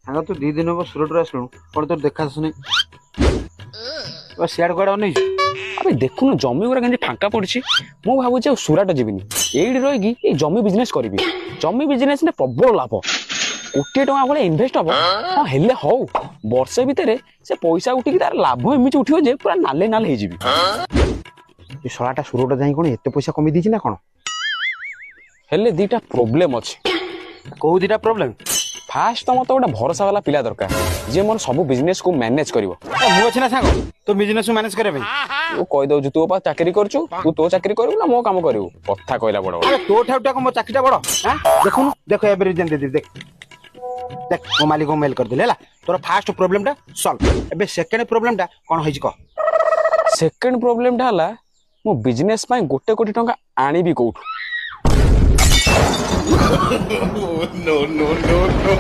ସାଙ୍ଗ ତୁ 2 ଦିନ ହବ ସୁରଟରୁ ଆସିଲୁଣୁ କଣ ତୋର ଦେଖା ଶୁଣି ସିଆଡେ କୁଆଡେ ଅନେଇଛୁ? ଆବେ ଦେଖୁନୁ ଜମି ଗୁରା କେମିତି ଫାଙ୍କା ପଡିଛି। ମୁଁ ଭାବୁଛି ଆଉ ସୁରାଟ ଯିବିନି, ଏଇଠି ରହିକି ଏଇ ଜମି ବିଜନେସ କରିବି। ଜମି ବିଜନେସ ରେ ପ୍ରବଳ ଲାଭ, କୋଟିଏ ଟଙ୍କା ଭଳିଆ ଇନଭେଷ୍ଟ ହବ। ହଁ ହେଲେ ହଉ, ବର୍ଷେ ଭିତରେ ସେ ପଇସା ଉଠିକି ତାର ଲାଭ ଏମିତି ଉଠିବ ଯେ ପୁରା ନାଲେ ନାଲେ ହେଇଯିବି। ଏ ଶଳାଟା ସୁରଟ ଯାଇ କଣ ଏତେ ପଇସା କମେଇ ଦେଇଛି ନା କଣ? ହେଲେ ଦିଟା ପ୍ରୋବ୍ଲେମ ଅଛି। କୋଉ ଦିଟା ପ୍ରୋବ୍ଲେମ? ଫାଷ୍ଟ ତ ମତେ ଗୋଟେ ଭରସା ବାଲା ପିଲା ଦରକାର, ଯିଏ ମୋର ସବୁ ବିଜନେସ କୁ ମ୍ୟାନେଜ କରିବ। ମୁଁ ଅଛି ନା ସାଙ୍ଗ ତୋ ବିଜନେସ ମ୍ୟାନେଜ କରିବା ପାଇଁ? ତୁ କହିଦଉଛୁ ତୁ ପା ଚାକିରି କରୁଛୁ, ତୁ ତୋ ଚାକିରି କରିବୁ ନା ମୋ କାମ କରିବୁ? କଥା କହିଲା ବଡ ବଡ। ତୋ ଠାରୁ ମୋ ଚାକିରିଟା ବଡ। ଦେଖୁନୁ ଦେଖ ଏବେ ରିଜେନ୍ ଦେଇଦେବି, ଦେଖ ଦେଖ ମୋ ମାଲିକକୁ ମେଲ କରିଦେଲି ହେଲା। ତୋର ଫାଷ୍ଟ ପ୍ରୋବ୍ଲେମଟା ସଲ୍ଭ। ଏବେ ସେକେଣ୍ଡ ପ୍ରୋବ୍ଲେମଟା କଣ ହେଇଛି କହ? ସେକେଣ୍ଡ ପ୍ରୋବ୍ଲେମଟା ହେଲା, ମୁଁ ବିଜନେସ ପାଇଁ 1 କୋଟି ଟଙ୍କା ଆଣିବି କୋଉଠୁ? No, no, no, no.